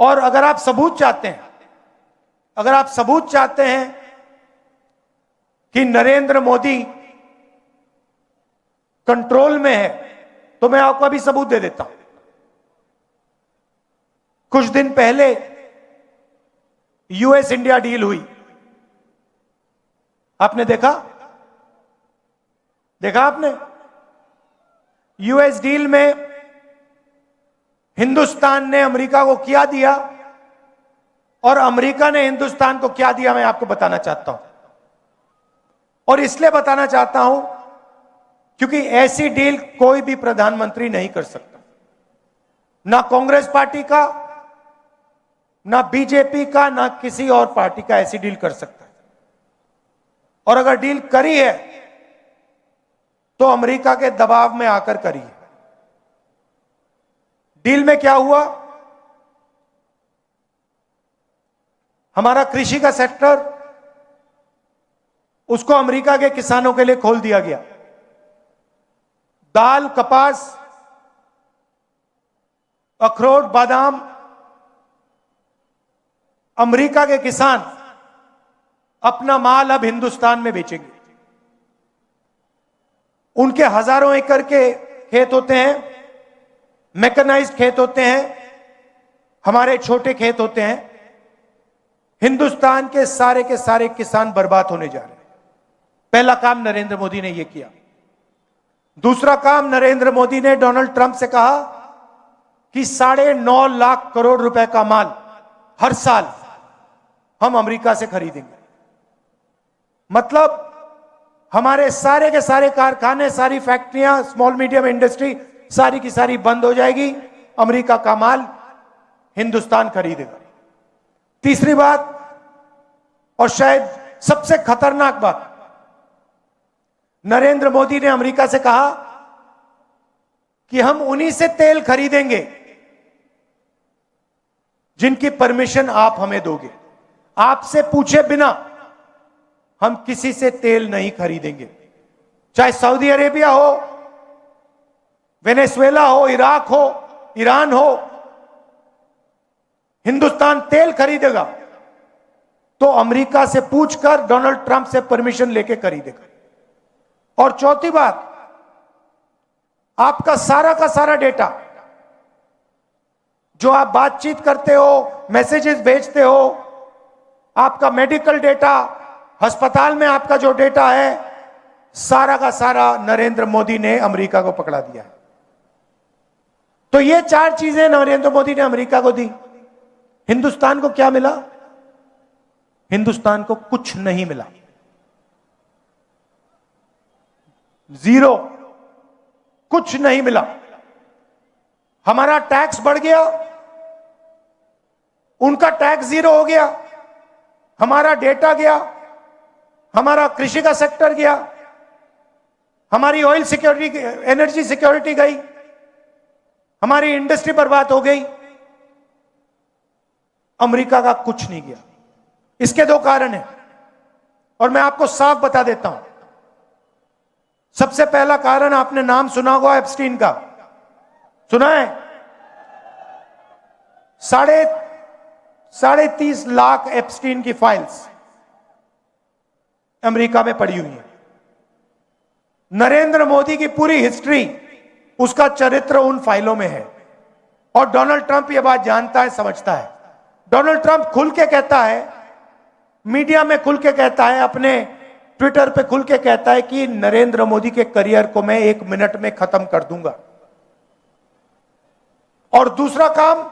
और अगर आप सबूत चाहते हैं कि नरेंद्र मोदी कंट्रोल में है, तो मैं आपको अभी सबूत दे देता हूं। कुछ दिन पहले यूएस इंडिया डील हुई, आपने देखा आपने? यूएस डील में हिंदुस्तान ने अमेरिका को क्या दिया और अमेरिका ने हिंदुस्तान को क्या दिया, मैं आपको बताना चाहता हूं। और इसलिए बताना चाहता हूं क्योंकि ऐसी डील कोई भी प्रधानमंत्री नहीं कर सकता, ना कांग्रेस पार्टी का, ना बीजेपी का, ना किसी और पार्टी का ऐसी डील कर सकता है। और अगर डील करी है तो अमेरिका के दबाव में आकर करी है। डील में क्या हुआ? हमारा कृषि का सेक्टर, उसको अमेरिका के किसानों के लिए खोल दिया गया। दाल, कपास, अखरोट, बादाम, अमेरिका के किसान अपना माल अब हिंदुस्तान में बेचेंगे। उनके हजारों एकड़ के खेत होते हैं, मैकेनाइज्ड खेत होते हैं, हमारे छोटे खेत होते हैं। हिंदुस्तान के सारे किसान बर्बाद होने जा रहे हैं। पहला काम नरेंद्र मोदी ने यह किया। दूसरा काम, नरेंद्र मोदी ने डोनाल्ड ट्रंप से कहा कि 9.5 लाख करोड़ रुपए का माल हर साल हम अमेरिका से खरीदेंगे। मतलब हमारे सारे के सारे कारखाने, सारी फैक्ट्रियां, स्मॉल मीडियम इंडस्ट्री सारी की सारी बंद हो जाएगी, अमेरिका का माल हिंदुस्तान खरीदेगा। तीसरी बात, और शायद सबसे खतरनाक बात, नरेंद्र मोदी ने अमेरिका से कहा कि हम उन्हीं से तेल खरीदेंगे जिनकी परमिशन आप हमें दोगे। आपसे पूछे बिना हम किसी से तेल नहीं खरीदेंगे, चाहे सऊदी अरेबिया हो, वेनेजुएला हो, इराक हो, ईरान हो। हिंदुस्तान तेल खरीदेगा तो अमेरिका से पूछकर, डोनाल्ड ट्रंप से परमिशन लेके खरीदेगा। और चौथी बात, आपका सारा का सारा डेटा, जो आप बातचीत करते हो, मैसेजेस भेजते हो, आपका मेडिकल डेटा, अस्पताल में आपका जो डेटा है, सारा का सारा नरेंद्र मोदी ने अमेरिका को पकड़ा दिया है। तो ये 4 चीजें नरेंद्र मोदी ने अमेरिका को दी। हिंदुस्तान को क्या मिला? हिंदुस्तान को कुछ नहीं मिला, जीरो, कुछ नहीं मिला। हमारा टैक्स बढ़ गया, उनका टैक्स जीरो हो गया, हमारा डेटा गया, हमारा कृषि का सेक्टर गया, हमारी ऑयल सिक्योरिटी, एनर्जी सिक्योरिटी गई, हमारी इंडस्ट्री बर्बाद हो गई। अमेरिका का कुछ नहीं गया। इसके 2 कारण हैं और मैं आपको साफ बता देता हूं। सबसे पहला कारण, आपने नाम सुना होगा एप्स्टीन का, सुना है? 30.5 लाख एप्स्टीन की फाइल्स अमेरिका में पड़ी हुई है। नरेंद्र मोदी की पूरी हिस्ट्री, उसका चरित्र उन फाइलों में है। और डोनाल्ड ट्रंप यह बात जानता है, समझता है। डोनाल्ड ट्रंप खुल के कहता है, मीडिया में खुल के कहता है, अपने ट्विटर पे खुल के कहता है कि नरेंद्र मोदी के करियर को मैं 1 मिनट में खत्म कर दूंगा। और दूसरा काम,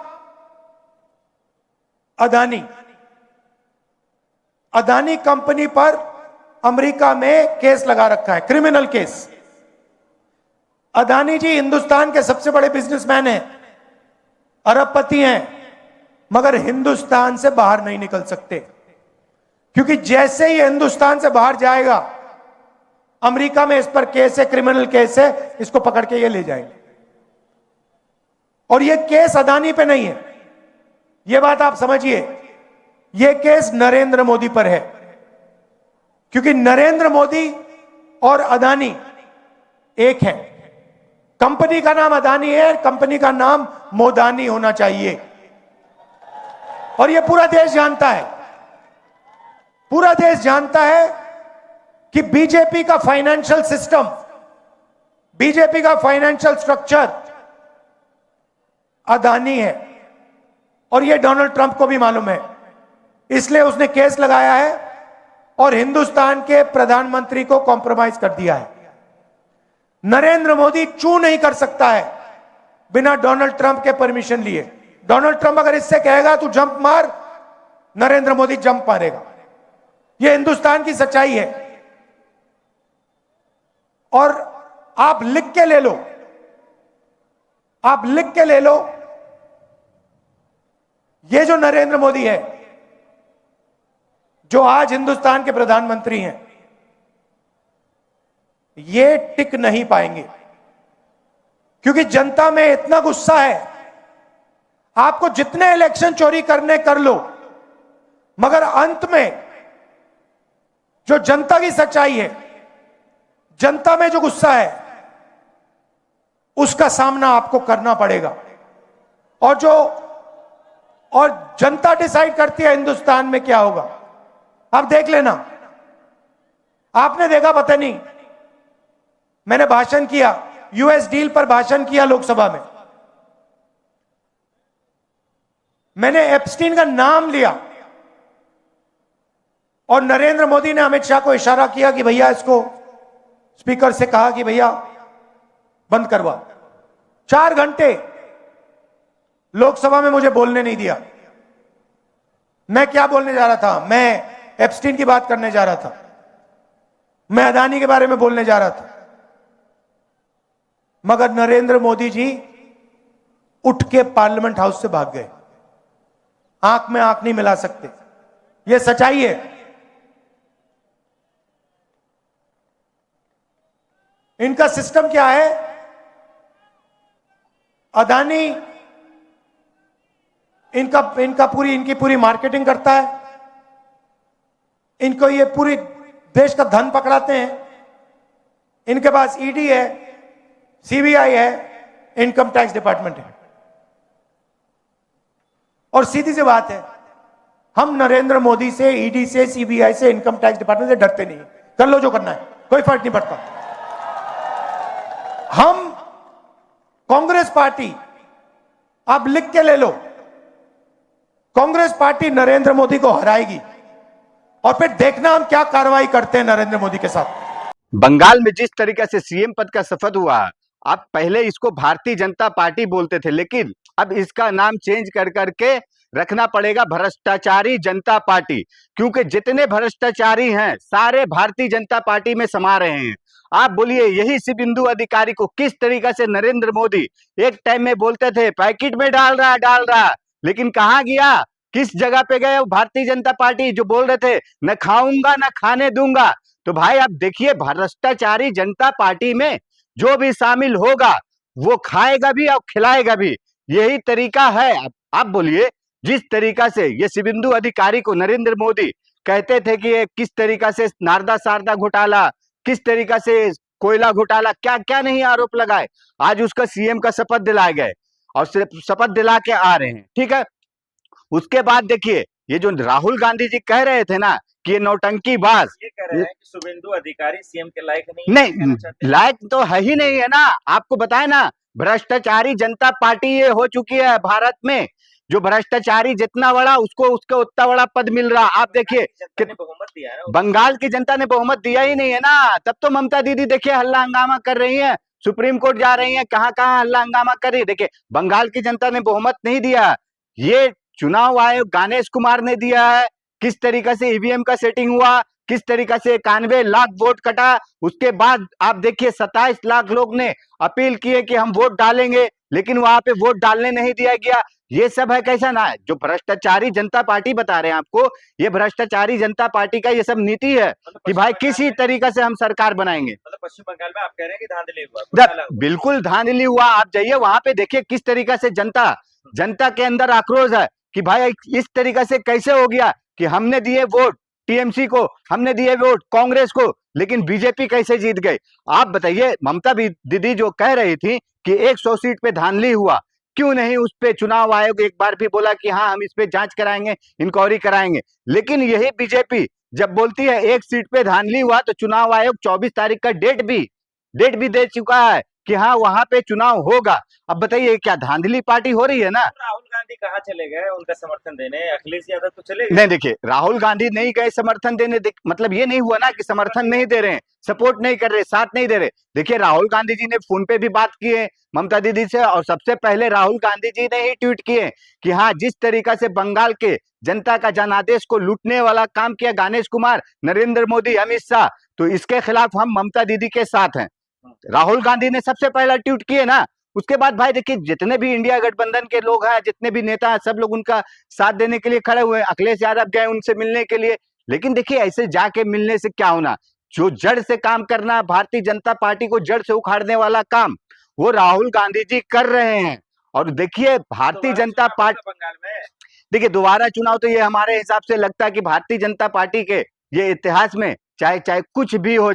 अदानी कंपनी पर अमेरिका में केस लगा रखा है, क्रिमिनल केस। अदानी जी हिंदुस्तान के सबसे बड़े बिजनेसमैन हैं, अरबपति हैं, मगर हिंदुस्तान से बाहर नहीं निकल सकते, क्योंकि जैसे ही हिंदुस्तान से बाहर जाएगा, अमेरिका में इस पर केस है, क्रिमिनल केस है, इसको पकड़ के ये ले जाएंगे। और ये केस अदानी पे नहीं है, ये बात आप समझिए, ये केस नरेंद्र मोदी पर है। क्योंकि नरेंद्र मोदी और अदानी एक है। कंपनी का नाम अदानी है, कंपनी का नाम मोदानी होना चाहिए। और ये पूरा देश जानता है, पूरा देश जानता है कि बीजेपी का फाइनेंशियल सिस्टम, बीजेपी का फाइनेंशियल स्ट्रक्चर अदानी है, और ये डोनाल्ड ट्रंप को भी मालूम है। इसलिए उसने केस लगाया है और हिंदुस्तान के प्रधानमंत्री को कॉम्प्रोमाइज कर दिया है। नरेंद्र मोदी चू नहीं कर सकता है बिना डोनाल्ड ट्रंप के परमिशन लिए। डोनाल्ड ट्रंप अगर इससे कहेगा तू जंप मार, नरेंद्र मोदी जंप मारेगा। यह हिंदुस्तान की सच्चाई है। और आप लिख के ले लो, आप लिख के ले लो, ये जो नरेंद्र मोदी है, जो आज हिंदुस्तान के प्रधानमंत्री हैं, ये टिक नहीं पाएंगे, क्योंकि जनता में इतना गुस्सा है। आपको जितने इलेक्शन चोरी करने कर लो, मगर अंत में जो जनता की सच्चाई है, जनता में जो गुस्सा है, उसका सामना आपको करना पड़ेगा। और जनता डिसाइड करती है हिंदुस्तान में क्या होगा। आप देख लेना, आपने देखा पता नहीं, मैंने भाषण किया, यूएस डील पर भाषण किया लोकसभा में, मैंने एप्स्टीन का नाम लिया और नरेंद्र मोदी ने अमित शाह को इशारा किया कि भैया इसको, स्पीकर से कहा कि भैया बंद करवा। 4 घंटे लोकसभा में मुझे बोलने नहीं दिया। मैं क्या बोलने जा रहा था? मैं एप्स्टीन की बात करने जा रहा था, मैं अदानी के बारे में बोलने जा रहा था, मगर नरेंद्र मोदी जी उठ के पार्लियामेंट हाउस से भाग गए। आंख में आंख नहीं मिला सकते, यह सच्चाई है। इनका सिस्टम क्या है? अदानी इनकी पूरी मार्केटिंग करता है, इनको ये पूरी देश का धन पकड़ाते हैं। इनके पास ईडी है, सीबीआई है, इनकम टैक्स डिपार्टमेंट है। और सीधी सी बात है, हम नरेंद्र मोदी से, ईडी से, सीबीआई से, इनकम टैक्स डिपार्टमेंट से डरते नहीं। कर लो जो करना है, कोई फर्क नहीं पड़ता। हम कांग्रेस पार्टी, आप लिख के ले लो, कांग्रेस पार्टी नरेंद्र मोदी को हराएगी और फिर देखना हम क्या कार्रवाई करते हैं नरेंद्र मोदी के साथ। बंगाल में जिस तरीके से सीएम पद का शपथ हुआ, आप पहले इसको भारतीय जनता पार्टी बोलते थे, लेकिन अब इसका नाम चेंज कर करके रखना पड़ेगा भ्रष्टाचारी जनता पार्टी, क्योंकि जितने भ्रष्टाचारी हैं सारे भारतीय जनता पार्टी में समा रहे हैं। आप बोलिए, यही शुभेंदु अधिकारी को किस तरीके से नरेंद्र मोदी एक टाइम में बोलते थे पैकेट में डाल रहा, लेकिन कहां गया, किस जगह पे गए? भारतीय जनता पार्टी जो बोल रहे थे न खाऊंगा न खाने दूंगा। तो भाई आप देखिए, भ्रष्टाचारी जनता पार्टी में जो भी शामिल होगा वो खाएगा भी और खिलाएगा भी, यही तरीका है। आप बोलिए, जिस तरीका से ये शुभेंदु अधिकारी को नरेंद्र मोदी कहते थे कि ये किस तरीका से नारदा सारदा घोटाला, किस तरीका से कोयला घोटाला, क्या क्या नहीं आरोप लगाए, आज उसका सीएम का शपथ दिलाए गए और सिर्फ शपथ दिला के आ रहे हैं। ठीक है, उसके बाद देखिए, ये जो राहुल गांधी जी कह रहे थे ना कि ये नौटंकीबाज, ये कह रहे हैं कि शुभेंदु अधिकारी सीएम के लायक नहीं, लायक तो है ही नहीं है ना। आपको बताए ना, भ्रष्टाचारी जनता पार्टी ये हो चुकी है भारत में, जो भ्रष्टाचारी जितना बड़ा उसको उतना बड़ा पद मिल रहा। आप देखिए, बहुमत दिया है, बंगाल की जनता ने बहुमत दिया ही नहीं है ना, तब तो ममता दीदी देखिए हल्ला हंगामा कर रही है, सुप्रीम कोर्ट जा रही है, कहां कहां हल्ला हंगामा कर रही है। देखिए, बंगाल की जनता ने बहुमत नहीं दिया, ये चुनाव आयोग गणेश कुमार ने दिया है। किस तरीके से ईवीएम का सेटिंग हुआ, किस तरीके से 91 लाख वोट कटा, उसके बाद आप देखिए 27 लाख लोग ने अपील किए कि हम वोट डालेंगे, लेकिन वहां पे वोट डालने नहीं दिया गया। ये सब है कैसा ना, जो भ्रष्टाचारी जनता पार्टी बता रहे हैं आपको, ये भ्रष्टाचारी जनता पार्टी का ये सब नीति है कि भाई किसी तरीके से हम सरकार बनाएंगे। मतलब पश्चिम बंगाल में आप कह रहे हैं कि धांधली हुआ, बिल्कुल धांधली हुआ। आप जाइए वहां पे देखिए किस तरीके से जनता के अंदर आक्रोश है कि भाई इस तरीके से कैसे हो गया कि हमने दिए वोट टीएमसी को, हमने दिए वोट कांग्रेस को, लेकिन बीजेपी कैसे जीत गई। आप बताइए, ममता दीदी जो कह रही थी कि 100 सीट पे धांधली हुआ, क्यों नहीं उस पे चुनाव आयोग एक बार भी बोला कि हाँ हम इस पे जांच कराएंगे, इंक्वायरी कराएंगे। लेकिन यही बीजेपी जब बोलती है एक सीट पे धांधली हुआ तो चुनाव आयोग 24 तारीख का डेट भी दे चुका है कि हाँ वहां पे चुनाव होगा। अब बताइए क्या धांधली पार्टी हो रही है ना। राहुल गांधी कहाँ चले गए उनका समर्थन देने? अखिलेश यादव तो चले गए। नहीं देखिए, राहुल गांधी नहीं गए समर्थन देने, मतलब ये नहीं हुआ ना कि समर्थन नहीं दे रहे हैं, सपोर्ट नहीं कर रहे, साथ नहीं दे रहे। देखिए राहुल गांधी जी ने फोन पे भी बात की है ममता दीदी से, और सबसे पहले राहुल गांधी जी ने ही ट्वीट किए कि हाँ जिस तरीका से बंगाल के जनता का जनादेश को लूटने वाला काम किया गणेश कुमार, नरेंद्र मोदी, अमित शाह, तो इसके खिलाफ हम ममता दीदी के साथ हैं। राहुल गांधी ने सबसे पहला ट्वीट किए ना। उसके बाद भाई देखिए जितने भी इंडिया गठबंधन के लोग हैं, जितने भी नेता हैं, सब लोग उनका साथ देने के लिए खड़े हुए हैं। अखिलेश यादव गए उनसे मिलने के लिए, लेकिन देखिए ऐसे जाके मिलने से क्या होना, जो जड़ से काम करना, भारतीय जनता पार्टी को जड़ से उखाड़ने वाला काम वो राहुल गांधी जी कर रहे हैं। और देखिए भारतीय जनता पार्टी, बंगाल में देखिए दोबारा चुनाव तो ये हमारे हिसाब से लगता है कि भारतीय जनता पार्टी के ये इतिहास में चाहे कुछ भी हो